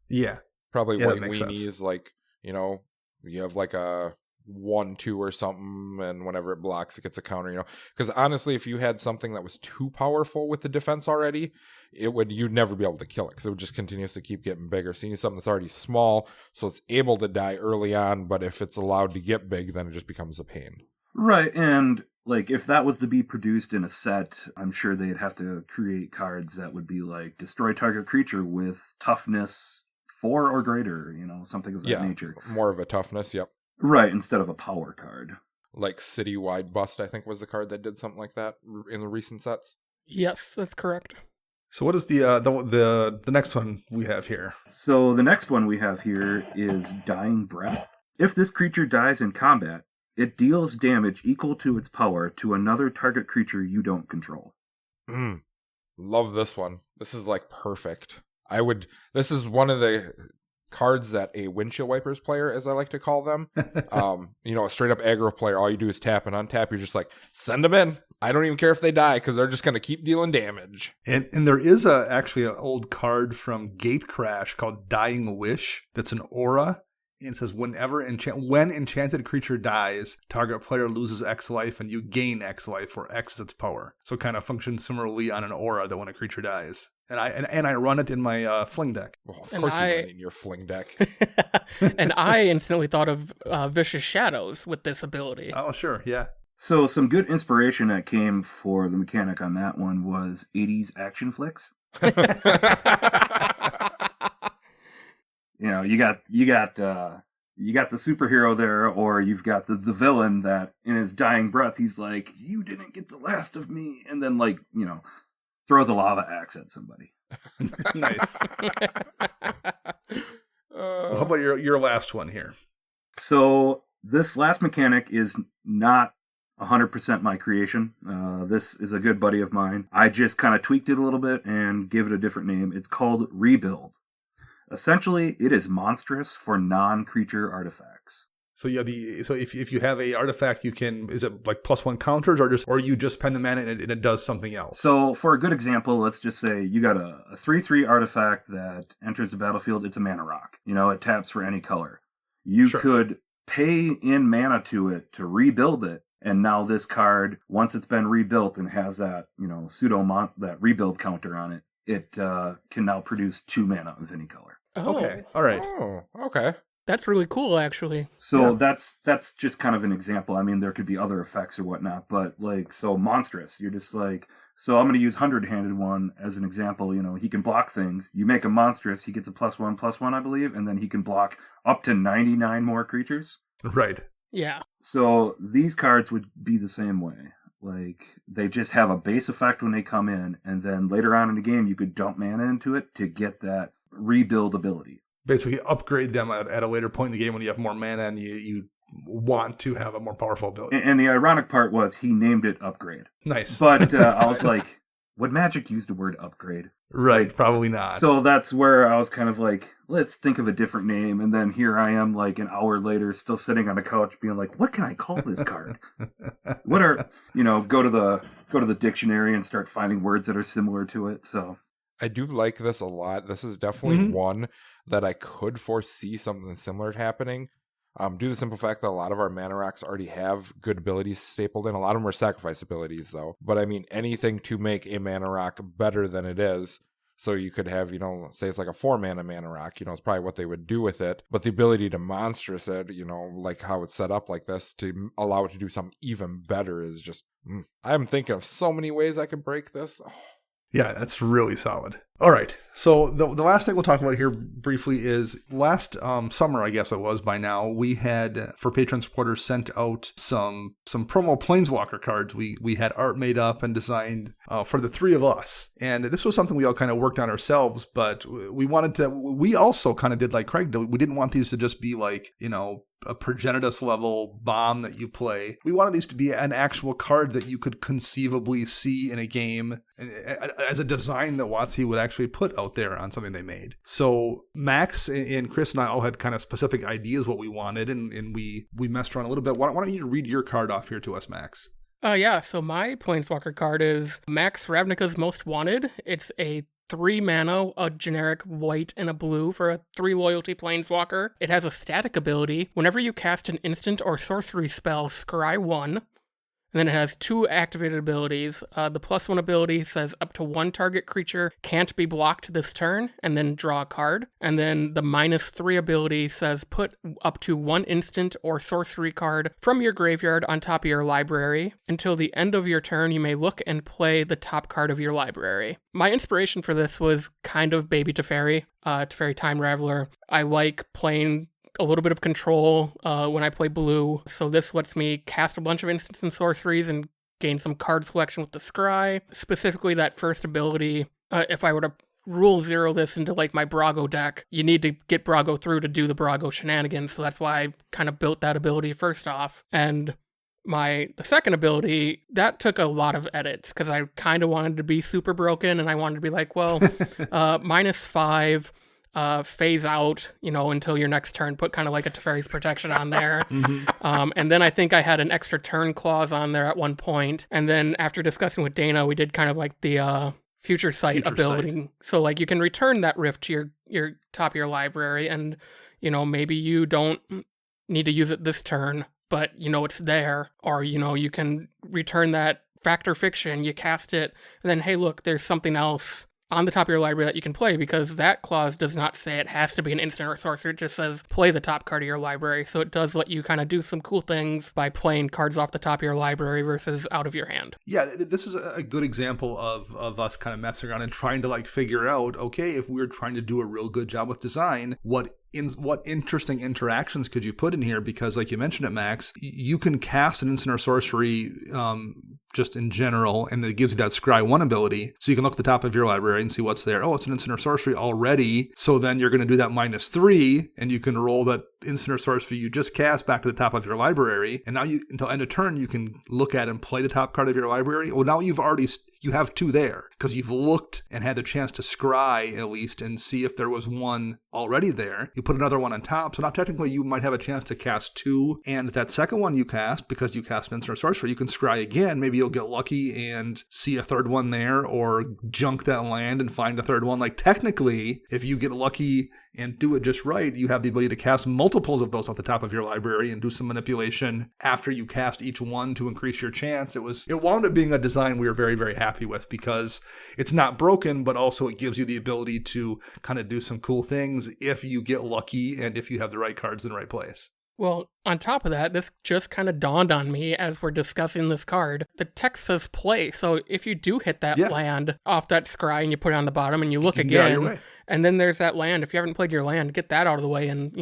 Yeah. Probably Yeah, that white makes sense. weenies, like, you have like a 1/2 or something, and whenever it blocks, it gets a counter, Because honestly, if you had something that was too powerful with the defense already, you'd never be able to kill it because it would just continuously keep getting bigger. So you need something that's already small, so it's able to die early on, but if it's allowed to get big, then it just becomes a pain. Right, and like if that was to be produced in a set, I'm sure they'd have to create cards that would be like destroy target creature with toughness 4 or greater, something of that nature. More of a toughness, yep. Right, instead of a power card. Like Citywide Bust, I think, was the card that did something like that in the recent sets. Yes, that's correct. So what is the next one we have here? So the next one we have here is Dying Breath. If this creature dies in combat, it deals damage equal to its power to another target creature you don't control. Love this one. This is like perfect. This is one of the cards that a windshield wipers player, as I like to call them, a straight up aggro player, all you do is tap and untap. You're just like, send them in. I don't even care if they die because they're just going to keep dealing damage. And there is actually an old card from Gatecrash called Dying Wish that's an aura. And it says, when enchanted creature dies, target player loses X life and you gain X life, where X is its power. So it kind of functions similarly on an aura that when a creature dies. And I run it in my fling deck. Well, of course you run it in your fling deck. And I instantly thought of Vicious Shadows with this ability. Oh, sure, yeah. So some good inspiration that came for the mechanic on that one was 80s action flicks. You got the superhero there, or you've got the villain that in his dying breath, he's like, you didn't get the last of me. And then throws a lava axe at somebody. Nice. How about your last one here? So this last mechanic is not 100% my creation. This is a good buddy of mine. I just kind of tweaked it a little bit and gave it a different name. It's called Rebuild. Essentially, it is monstrous for non-creature artifacts. So yeah, if you have a artifact, is it like +1 counters, or you just spend the mana and it does something else? So for a good example, let's just say you got a 3/3 artifact that enters the battlefield. It's a mana rock. it taps for any color. You could pay in mana to it to rebuild it, and now this card, once it's been rebuilt and has that that rebuild counter on it, it can now produce 2 mana of any color. Oh. Okay, all right. Oh, okay. That's really cool, actually. So that's just kind of an example. I mean, there could be other effects or whatnot, but so monstrous. You're just like, so I'm going to use 100-handed one as an example. He can block things. You make a monstrous, he gets a +1/+1, I believe, and then he can block up to 99 more creatures. Right. Yeah. So these cards would be the same way. They just have a base effect when they come in, and then later on in the game, you could dump mana into it to get that rebuild ability. Basically upgrade them at a later point in the game when you have more mana and you want to have a more powerful ability. And the ironic part was he named it Upgrade. Nice. But I was like, would Magic use the word upgrade? Right, probably not. So that's where I was kind of like, let's think of a different name. And then here I am, an hour later, still sitting on a couch being like, what can I call this card? What are, go to the dictionary and start finding words that are similar to it. So I do like this a lot. This is definitely one that I could foresee something similar happening. Due to the simple fact that a lot of our mana rocks already have good abilities stapled in. A lot of them are sacrifice abilities, though. But I mean, anything to make a mana rock better than it is. So you could have, say it's like a 4-mana mana rock, it's probably what they would do with it. But the ability to monstrous it, like how it's set up like this to allow it to do something even better is just, I'm thinking of so many ways I could break this. Oh. Yeah, that's really solid. All right. So the last thing we'll talk about here briefly is last summer, I guess it was by now, we had, for Patreon supporters, sent out some promo Planeswalker cards. We had art made up and designed for the three of us. And this was something we all kind of worked on ourselves, but we also kind of did like Craig did. We didn't want these to just be like, a Progenitus level bomb that you play. We wanted these to be an actual card that you could conceivably see in a game as a design that WotC would actually put out there on something they made. So Max and Chris and I all had kind of specific ideas what we wanted, and we messed around a little bit. Why don't you read your card off here to us, Max? Yeah, so my Planeswalker card is Max Ravnica's Most Wanted. It's a 3 mana, a generic white and a blue for a 3 loyalty Planeswalker. It has a static ability. Whenever you cast an instant or sorcery spell, scry 1. And then it has 2 activated abilities. The +1 ability says up to 1 target creature can't be blocked this turn, and then draw a card. And then the -3 ability says put up to 1 instant or sorcery card from your graveyard on top of your library. Until the end of your turn, you may look and play the top card of your library. My inspiration for this was kind of Baby Teferi, Teferi Time Raveler. I like playing a little bit of control when I play blue, so this lets me cast a bunch of instants and sorceries and gain some card selection with the scry. Specifically, that first ability, if I were to rule 0 this into like my Brago deck, you need to get Brago through to do the Brago shenanigans, so that's why I kind of built that ability first off. And the second ability, that took a lot of edits, because I kind of wanted to be super broken, and I wanted to be like, well, -5... phase out, until your next turn, put kind of like a Teferi's Protection on there. And then I think I had an extra turn clause on there at one point. And then after discussing with Dana, we did kind of like the Future Sight ability. So like you can return that Rift to your top of your library, and, maybe you don't need to use it this turn, but it's there. Or, you can return that Factor Fiction, you cast it, and then, hey, look, there's something else on the top of your library that you can play, because that clause does not say it has to be an instant or sorcery. It just says play the top card of your library. So it does let you kind of do some cool things by playing cards off the top of your library versus out of your hand. Yeah, this is a good example of us kind of messing around and trying to like figure out, okay, if we're trying to do a real good job with design, what interesting interactions could you put in here? Because like you mentioned it, Max, you can cast an instant or sorcery just in general, and it gives you that scry 1 ability. So you can look at the top of your library and see what's there. Oh, it's an instant or sorcery already. So then you're going to do that -3, and you can roll that instant or sorcery you just cast back to the top of your library. And now until end of turn, you can look at and play the top card of your library. Well, now you have 2 there, because you've looked and had the chance to scry at least and see if there was one already there. You put another one on top, so now technically you might have a chance to cast 2, and that second one you cast, because you cast an instant or sorcery, you can scry again. Maybe you'll get lucky and see a third one there, or junk that land and find a third one. Like technically, if you get lucky and do it just right, you have the ability to cast multiples of those off the top of your library and do some manipulation after you cast each one to increase your chance. It wound up being a design we were very, very happy with, because it's not broken, but also it gives you the ability to kind of do some cool things if you get lucky and if you have the right cards in the right place. Well, on top of that, this just kind of dawned on me as we're discussing this card. The text says play, so if you do hit that land off that scry and you put it on the bottom and you look again, and then there's that land, if you haven't played your land, get that out of the way and,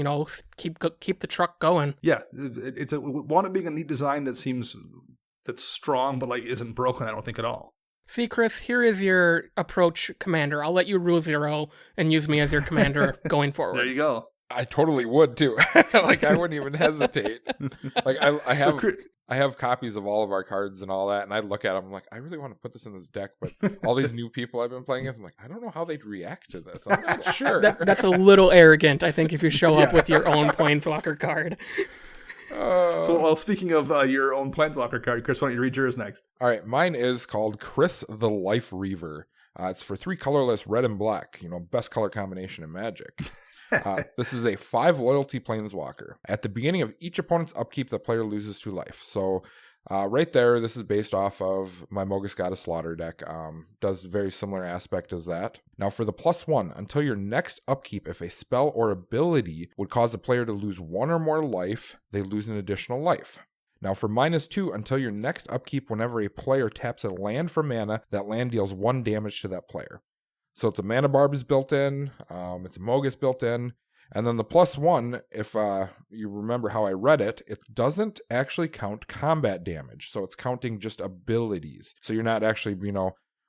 keep the truck going. Yeah, it's wound up being a neat design that's strong, but like isn't broken, I don't think, at all. See, Chris, here is your approach commander. I'll let you rule 0 and use me as your commander going forward. There you go. I totally would too. Like I wouldn't even hesitate. Like I have copies of all of our cards and all that, and I look at them, I'm like, I really want to put this in this deck, but all these new people I've been playing against, I'm like, I don't know how they'd react to this. I'm not sure. That's a little arrogant, I think, if you show up with your own Planeswalker card. So, well, speaking of your own Planeswalker card, Chris, why don't you read yours next? All right, mine is called Chris the Life Reaver. It's for 3 colorless, red and black. Best color combination in Magic. This is a 5 loyalty Planeswalker. At the beginning of each opponent's upkeep, the player loses 2 life. So Right there, this is based off of my Mogus Goddess Slaughter deck. Does very similar aspect as that. Now for the +1, until your next upkeep, if a spell or ability would cause a player to lose 1 or more life, they lose an additional life. Now for -2, until your next upkeep, whenever a player taps a land for mana, that land deals 1 damage to that player. So it's a Mana Barb is built in, it's a Mogus built in, and then the +1, if you remember how I read it, it doesn't actually count combat damage. So it's counting just abilities. So you're not actually,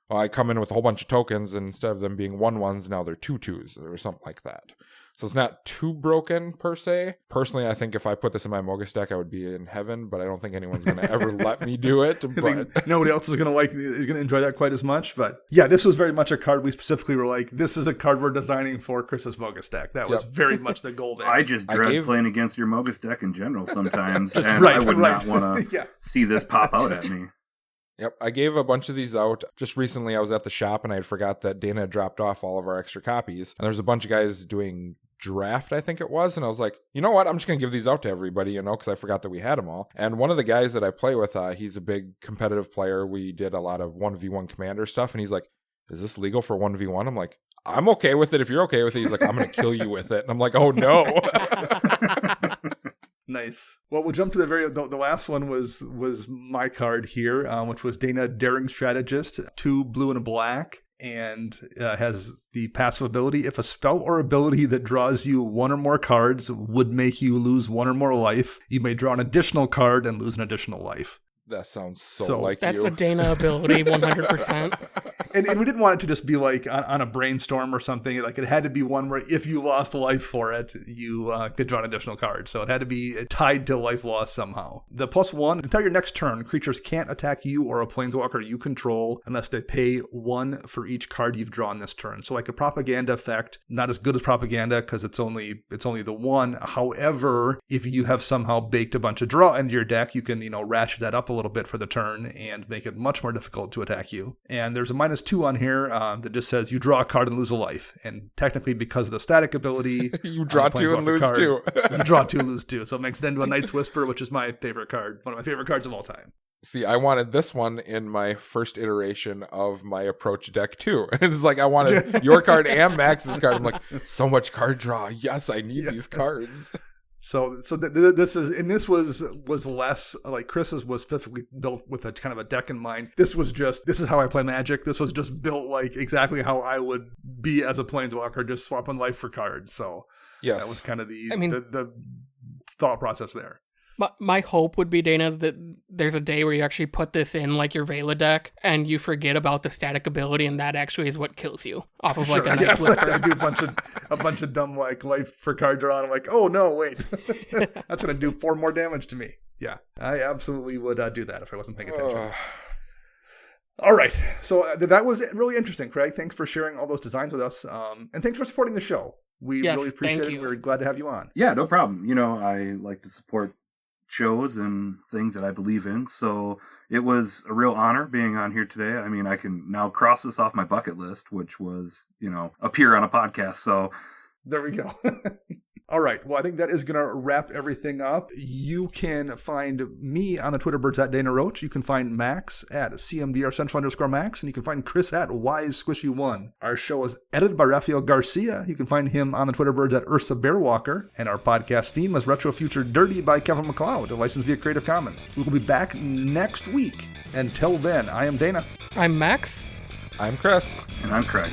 I come in with a whole bunch of tokens, and instead of them being 1/1s, now they're 2/2s or something like that. So it's not too broken per se. Personally, I think if I put this in my Mogus deck, I would be in heaven, but I don't think anyone's going to ever let me do it. But nobody else is going to enjoy that quite as much. But yeah, this was very much a card we specifically were like, this is a card we're designing for Chris's Mogus deck. That was very much the goal there. I just dread playing against your Mogus deck in general sometimes, and I would not want to see this pop out at me. Yep, I gave a bunch of these out. Just recently, I was at the shop, and I had forgot that Dana had dropped off all of our extra copies. And there's a bunch of guys doing draft, I think it was, and I was like, you know what, I'm just gonna give these out to everybody, because I forgot that we had them all. And one of the guys that I play with, he's a big competitive player. We did a lot of 1v1 commander stuff, and he's like, is this legal for 1v1? I'm like, I'm okay with it if you're okay with it. He's like, I'm gonna kill you with it. And I'm like, oh no. Nice. Well, we'll jump to the last one was my card here, which was Dana Daring Strategist, 2 blue and a black. And has the passive ability, if a spell or ability that draws you 1 or more cards would make you lose 1 or more life, you may draw an additional card and lose an additional life. That sounds so like that's you. That's the Dana ability, 100%. And we didn't want it to just be like on a brainstorm or something. Like it had to be one where if you lost life for it, you could draw an additional card. So it had to be tied to life loss somehow. The +1, until your next turn, creatures can't attack you or a planeswalker you control unless they pay 1 for each card you've drawn this turn. So like a propaganda effect, not as good as propaganda because it's only the 1. However, if you have somehow baked a bunch of draw into your deck, you can ratchet that up a little bit for the turn and make it much more difficult to attack you. And there's a -2 on here that just says you draw a card and lose a life. And technically because of the static ability, you draw 2 and lose 2. You draw 2 and lose 2. So it makes it into a Night's Whisper, which is my favorite card. One of my favorite cards of all time. See, I wanted this one in my first iteration of my approach deck too. It's like I wanted your card and Max's card. I'm like, so much card draw. Yes, I need these cards. So this was less like Chris's was specifically built with a kind of a deck in mind. This is how I play Magic. This was just built like exactly how I would be as a planeswalker, just swapping life for cards. So that was kind of the thought process there. My hope would be, Dana, that there's a day where you actually put this in like your Vela deck and you forget about the static ability, and that actually is what kills you off of like a Night's Whisper. I do a bunch of dumb like life for card draw, and I'm like, oh no, wait, that's gonna do 4 more damage to me. Yeah, I absolutely would do that if I wasn't paying attention. All right, so that was really interesting, Craig. Thanks for sharing all those designs with us, and thanks for supporting the show. We really appreciate it. We're glad to have you on. Yeah, no problem. I like to support shows and things that I believe in. So it was a real honor being on here today. I mean, I can now cross this off my bucket list, which was, appear on a podcast. So there we go. All right. Well, I think that is going to wrap everything up. You can find me on the Twitter birds at Dana Roach. You can find Max at CMDR_Max, and you can find Chris at WiseSquishy1. Our show is edited by Rafael Garcia. You can find him on the Twitter birds at Ursa Bearwalker. And our podcast theme is Retro Future Dirty by Kevin MacLeod, licensed via Creative Commons. We will be back next week. Until then, I am Dana. I'm Max. I'm Chris. And I'm Craig.